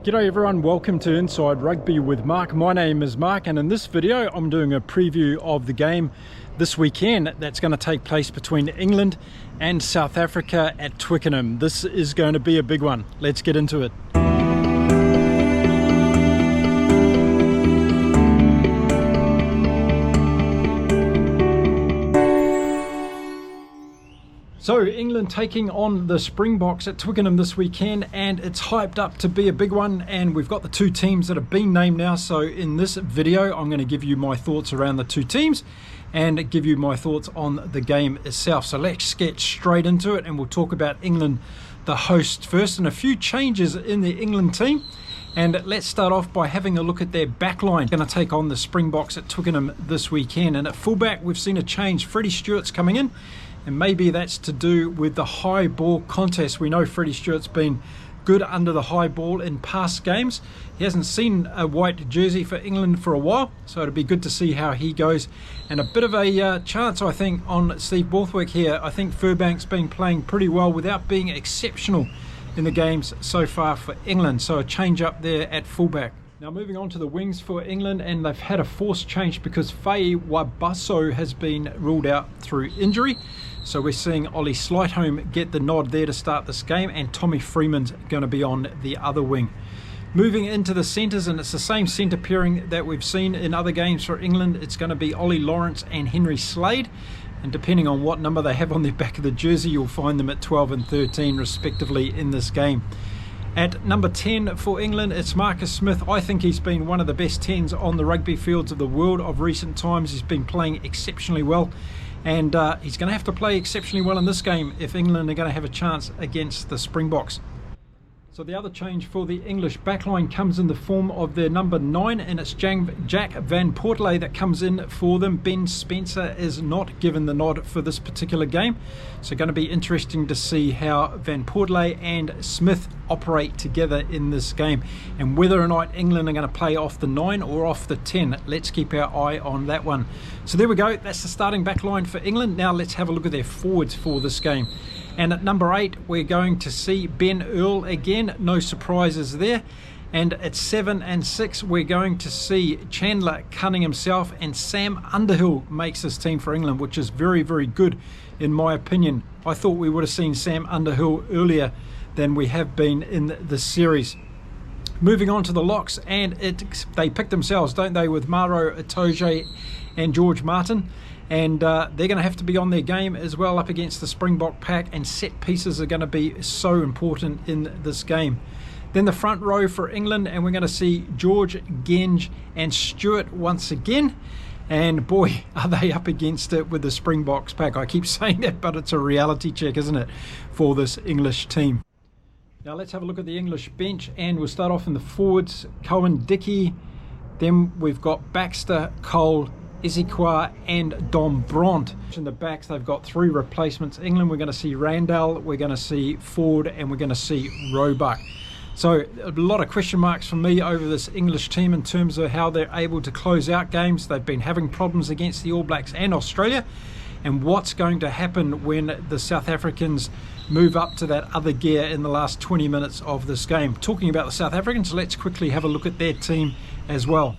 G'day everyone, welcome to Inside Rugby with Mark. My name is Mark, and in this video I'm doing a preview of the game this weekend that's going to take place between England and South Africa at Twickenham. This is going to be a big one. Let's get into it. So England taking on the Springboks at Twickenham this weekend, and it's hyped up to be a big one, and we've got the two teams that have been named now. So in this video I'm going to give you my thoughts around the two teams and give you my thoughts on the game itself. So let's get straight into it, and we'll talk about England, the host, first, and a few changes in the England team. And let's start off by having a look at their backline. Going to take on the Springboks at Twickenham this weekend, and at fullback we've seen a change. Freddie Stewart's coming in, and maybe that's to do with the high ball contest. We know Freddie Stewart's been good under the high ball in past games. He hasn't seen a white jersey for England for a while, so it'll be good to see how he goes. And a bit of a chance, I think, on Steve Borthwick here. I think Furbank's been playing pretty well without being exceptional in the games so far for England. So a change up there at fullback. Now moving on to the wings for England, and they've had a forced change because Faye Wabasso has been ruled out through injury. So we're seeing Ollie Slightholme get the nod there to start this game, and Tommy Freeman's going to be on the other wing. Moving into the centres, and it's the same centre pairing that we've seen in other games for England. It's going to be Ollie Lawrence and Henry Slade, and depending on what number they have on the back of the jersey, you'll find them at 12 and 13 respectively in this game. At number 10 for England, it's Marcus Smith. I think he's been one of the best 10s on the rugby fields of the world of recent times. He's been playing exceptionally well, and he's going to have to play exceptionally well in this game if England are going to have a chance against the Springboks. So the other change for the English backline comes in the form of their number 9, and it's Jack Van Portley that comes in for them. Ben Spencer is not given the nod for this particular game, so going to be interesting to see how Van Portley and Smith operate together in this game, and whether or not England are going to play off the 9 or off the 10. Let's keep our eye on that one. So there we go, that's the starting backline for England. Now let's have a look at their forwards for this game. And at number 8, we're going to see Ben Earl again. No surprises there. And at 7 and 6, we're going to see Chandler Cunning himself, and Sam Underhill makes this team for England, which is very, very good in my opinion. I thought we would have seen Sam Underhill earlier than we have been in the series. Moving on to the locks, and they pick themselves, don't they, with Maro Itoje and George Martin. And they're going to have to be on their game as well up against the Springbok pack, and set pieces are going to be so important in this game. Then the front row for England, and we're going to see George, Genge and Stewart once again. And boy, are they up against it with the Springboks pack. I keep saying that, but it's a reality check, isn't it, for this English team. Now let's have a look at the English bench, and we'll start off in the forwards. Cohen Dickey, then we've got Baxter, Cole, Ezekiel and Dom Bront. In the backs, they've got 3 replacements. England, we're going to see Randall, we're going to see Ford, and we're going to see Roebuck. So a lot of question marks for me over this English team in terms of how they're able to close out games. They've been having problems against the All Blacks and Australia, and what's going to happen when the South Africans move up to that other gear in the last 20 minutes of this game. Talking about the South Africans, let's quickly have a look at their team as well.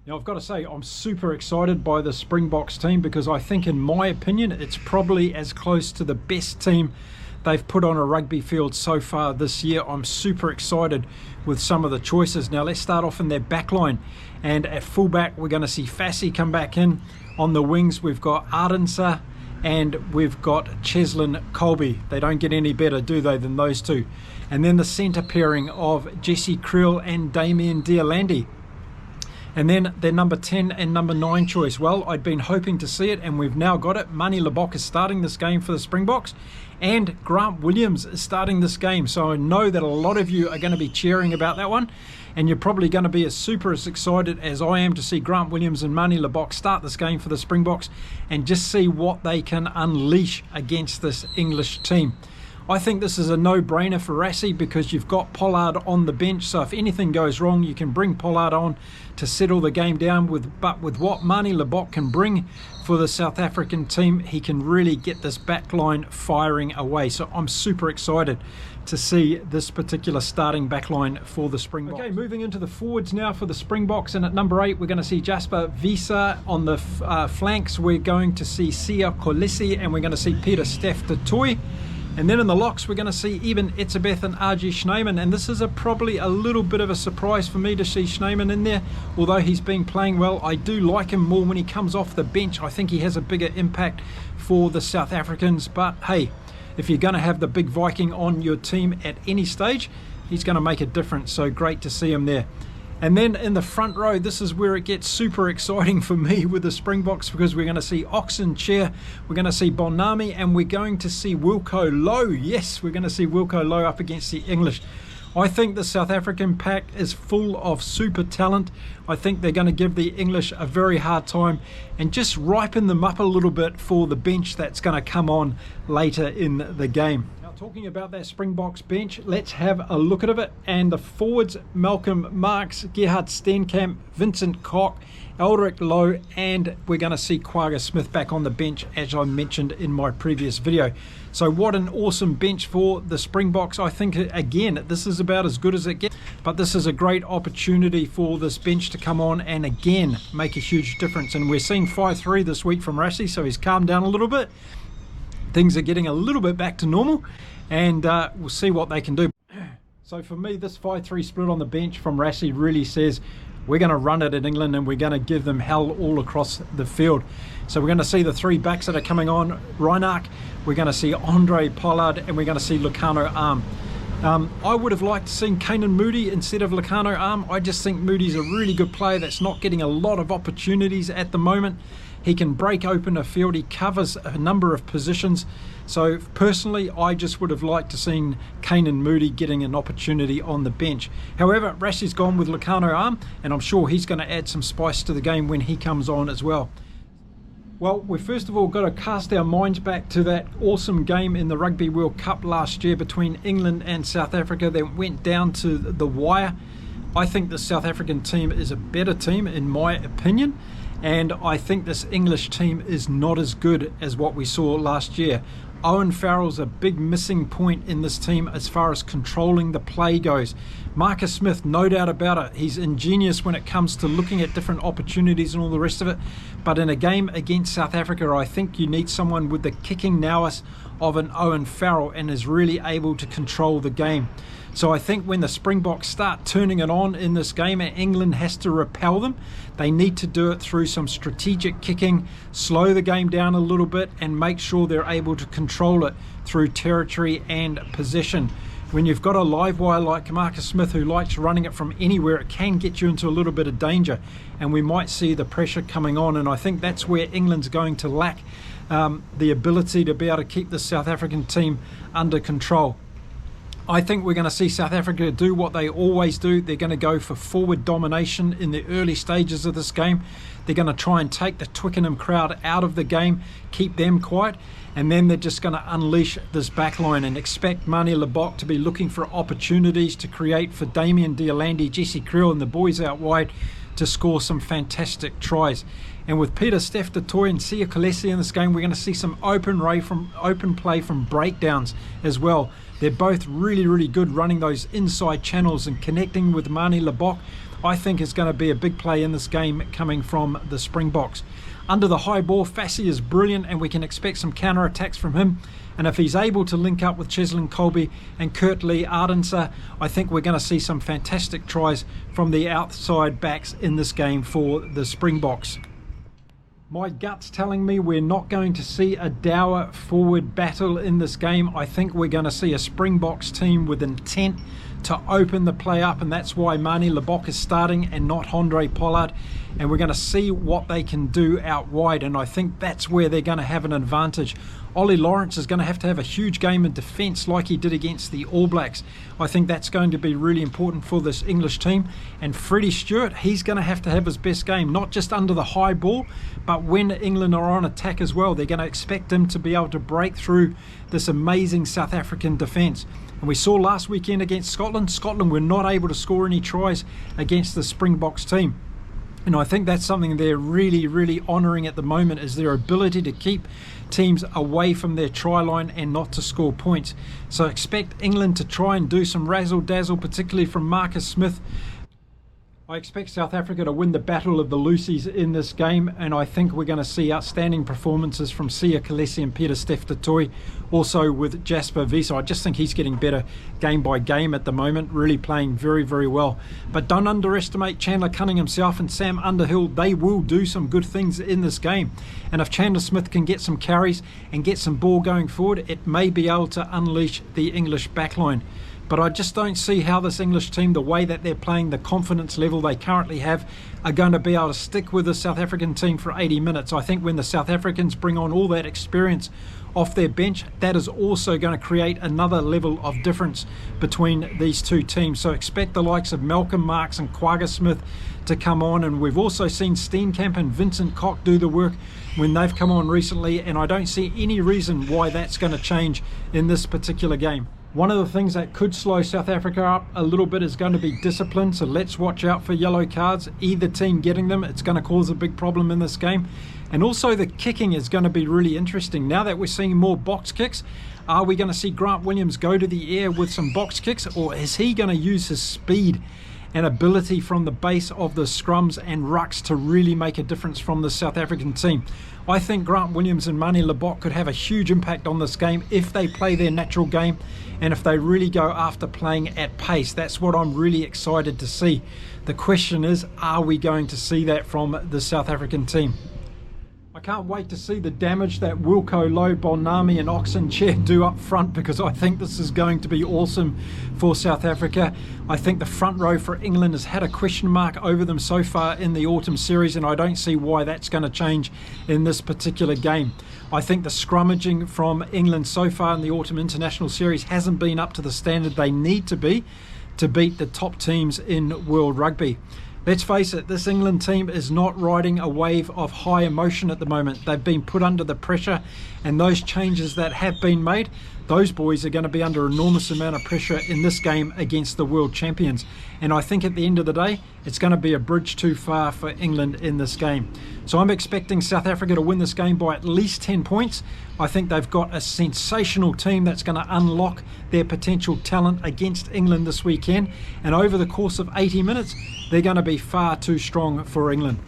Now I've got to say, I'm super excited by the Springboks team, because I think, in my opinion, it's probably as close to the best team they've put on a rugby field so far this year. I'm super excited with some of the choices. Now let's start off in their backline, and at fullback we're going to see Fassi come back in. On the wings we've got Ardensa and we've got Cheslin Colby. They don't get any better, do they, than those two. And then the centre pairing of Jesse Kriel and Damien Deolandi. And then their number 10 and number 9 choice. Well, I'd been hoping to see it, and we've now got it. Mani Lebok is starting this game for the Springboks, and Grant Williams is starting this game. So I know that a lot of you are going to be cheering about that one, and you're probably going to be as excited as I am to see Grant Williams and Mani Lebok start this game for the Springboks, and just see what they can unleash against this English team. I think this is a no-brainer for Rassie because you've got Pollard on the bench, so if anything goes wrong, you can bring Pollard on to settle the game down. But with what Manie Libbok can bring for the South African team, he can really get this back line firing away. So I'm super excited to see this particular starting back line for the Springboks. Okay, moving into the forwards now for the Springboks, and at number 8 we're going to see Jasper Wiese. On the flanks we're going to see Siya Kolisi, and we're going to see Peter Steph du Toit. And then in the locks, we're going to see Eben Etzebeth and RG Snyman. And this is probably a little bit of a surprise for me to see Snyman in there. Although he's been playing well, I do like him more when he comes off the bench. I think he has a bigger impact for the South Africans. But hey, if you're going to have the big Viking on your team at any stage, he's going to make a difference. So great to see him there. And then in the front row, this is where it gets super exciting for me with the Springboks, because we're going to see Oxen Chair, we're going to see Bonami, and we're going to see Wilco Low. Yes, we're going to see Wilco Low up against the English. I think the South African pack is full of super talent. I think they're going to give the English a very hard time and just ripen them up a little bit for the bench that's going to come on later in the game. Talking about that Springboks bench, let's have a look at it. And the forwards, Malcolm Marx, Gerhard Steenkamp, Vincent Koch, Eldrick Lowe, and we're going to see Quagga Smith back on the bench, as I mentioned in my previous video. So what an awesome bench for the Springboks. I think, again, this is about as good as it gets, but this is a great opportunity for this bench to come on and again make a huge difference. And we're seeing 5-3 this week from Rassie, so he's calmed down a little bit. Things are getting a little bit back to normal, and we'll see what they can do. So for me, this 5-3 split on the bench from Rassie really says we're going to run it at England and we're going to give them hell all across the field. So we're going to see the 3 backs that are coming on. Reinach, we're going to see Andre Pollard, and we're going to see Lucano Arm. I would have liked to see Canan Moodie instead of Lucano Arm. I just think Moodie's a really good player that's not getting a lot of opportunities at the moment. He can break open a field, he covers a number of positions. So personally, I just would have liked to seen Canan Moodie getting an opportunity on the bench. However, Rassie's gone with Lucano Arm, and I'm sure he's going to add some spice to the game when he comes on as well. Well, we've first of all got to cast our minds back to that awesome game in the Rugby World Cup last year between England and South Africa that went down to the wire. I think the South African team is a better team in my opinion, and I think this English team is not as good as what we saw last year. Owen Farrell's a big missing point in this team as far as controlling the play goes. Marcus Smith, no doubt about it, he's ingenious when it comes to looking at different opportunities and all the rest of it. But in a game against South Africa, I think you need someone with the kicking nous of an Owen Farrell and is really able to control the game. So I think when the Springboks start turning it on in this game and England has to repel them, they need to do it through some strategic kicking, slow the game down a little bit and make sure they're able to control it through territory and possession. When you've got a live wire like Marcus Smith who likes running it from anywhere, it can get you into a little bit of danger, and we might see the pressure coming on, and I think that's where England's going to lack the ability to be able to keep the South African team under control. I think we're going to see South Africa do what they always do. They're going to go for forward domination in the early stages of this game. They're going to try and take the Twickenham crowd out of the game, keep them quiet, and then they're just going to unleash this backline and expect Manie Libbok to be looking for opportunities to create for Damian Deolandi, Jesse Creel and the boys out wide to score some fantastic tries. And with Peter Steph du Toit and Siya Kolisi in this game, we're going to see some open play from breakdowns as well. They're both really, really good running those inside channels and connecting with Manie Libbok. I think is going to be a big play in this game coming from the Springboks. Under the high ball, Fassi is brilliant and we can expect some counter-attacks from him. And if he's able to link up with Cheslin Colby and Kurt Lee Ardenser, I think we're going to see some fantastic tries from the outside backs in this game for the Springboks. My gut's telling me we're not going to see a dour forward battle in this game. I think we're going to see a Springboks team with intent to open the play up, and that's why Mani Lebok is starting and not Handré Pollard. And we're going to see what they can do out wide, and I think that's where they're going to have an advantage. Ollie Lawrence is going to have a huge game in defence like he did against the All Blacks. I think that's going to be really important for this English team. And Freddie Stewart, he's going to have his best game, not just under the high ball, but when England are on attack as well. They're going to expect him to be able to break through this amazing South African defence. And we saw last weekend against Scotland were not able to score any tries against the Springboks team. And I think that's something they're really honouring at the moment, is their ability to keep teams away from their try line and not to score points. So expect England to try and do some razzle-dazzle, particularly from Marcus Smith. I expect South Africa to win the battle of the Lucies in this game, and I think we're going to see outstanding performances from Siya Kolisi and Peter Steph Toy, also with Jasper Wiese. I just think he's getting better game by game at the moment, really playing very well. But don't underestimate Chandler Cunningham himself and Sam Underhill. They will do some good things in this game, and if Chandler Smith can get some carries and get some ball going forward, it may be able to unleash the English backline. But I just don't see how this English team, the way that they're playing, the confidence level they currently have, are going to be able to stick with the South African team for 80 minutes. I think when the South Africans bring on all that experience off their bench, that is also going to create another level of difference between these two teams. So expect the likes of Malcolm Marx and Quagga Smith to come on, and we've also seen Steenkamp and Vincent Koch do the work when they've come on recently, and I don't see any reason why that's going to change in this particular game. One of the things that could slow South Africa up a little bit is going to be discipline, so let's watch out for yellow cards. Either team getting them, it's going to cause a big problem in this game. And also the kicking is going to be really interesting. Now that we're seeing more box kicks, are we going to see Grant Williams go to the air with some box kicks, or is he going to use his speed and ability from the base of the scrums and rucks to really make a difference from the South African team? I think Grant Williams and Mani Lebok could have a huge impact on this game if they play their natural game and if they really go after playing at pace. That's what I'm really excited to see. The question is, are we going to see that from the South African team? I can't wait to see the damage that Wilco Low, Bonami and Oxenchair do up front, because I think this is going to be awesome for South Africa. I think the front row for England has had a question mark over them so far in the autumn series, and I don't see why that's going to change in this particular game. I think the scrummaging from England so far in the autumn international series hasn't been up to the standard they need to be to beat the top teams in World Rugby. Let's face it, this England team is not riding a wave of high emotion at the moment. They've been put under the pressure, and those changes that have been made, those boys are going to be under enormous amount of pressure in this game against the world champions. And I think at the end of the day, it's going to be a bridge too far for England in this game. So I'm expecting South Africa to win this game by at least 10 points. I think they've got a sensational team that's going to unlock their potential talent against England this weekend. And over the course of 80 minutes, they're going to be far too strong for England.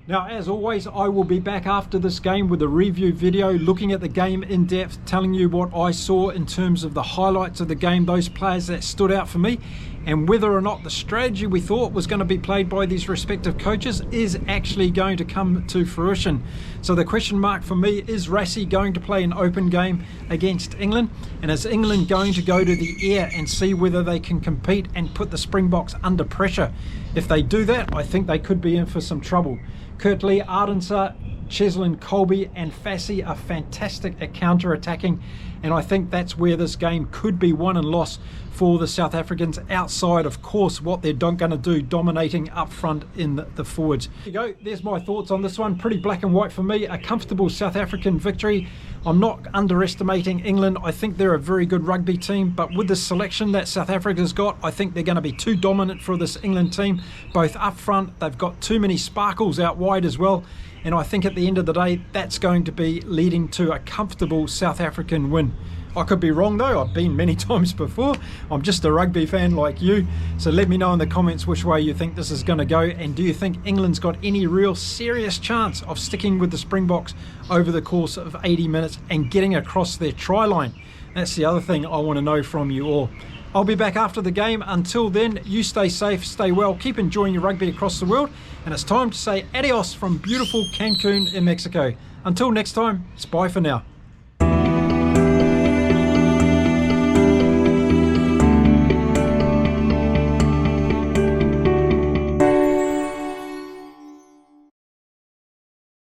Now, as always, I will be back after this game with a review video, looking at the game in depth, telling you what I saw in terms of the highlights of the game, those players that stood out for me, and whether or not the strategy we thought was going to be played by these respective coaches is actually going to come to fruition. So the question mark for me, is Rassie going to play an open game against England? And is England going to go to the air and see whether they can compete and put the Springboks under pressure? If they do that, I think they could be in for some trouble. Kurtley, Ardenser, Cheslin, Colby and Fassi are fantastic at counter-attacking, and I think that's where this game could be won and lost for the South Africans, outside of course what they're going to do dominating up front in the forwards. There you go, there's my thoughts on this one. Pretty black and white for me. A comfortable South African victory. I'm not underestimating England. I think they're a very good rugby team, but with the selection that South Africa's got, I think they're going to be too dominant for this England team, both up front. They've got too many sparkles out wide as well, and I think at the end of the day, that's going to be leading to a comfortable South African win. I could be wrong though, I've been many times before. I'm just a rugby fan like you, so let me know in the comments which way you think this is going to go, and do you think England's got any real serious chance of sticking with the Springboks over the course of 80 minutes and getting across their try line? That's the other thing I want to know from you all. I'll be back after the game. Until then, you stay safe, stay well, keep enjoying your rugby across the world, and it's time to say adios from beautiful Cancun in Mexico. Until next time, it's bye for now.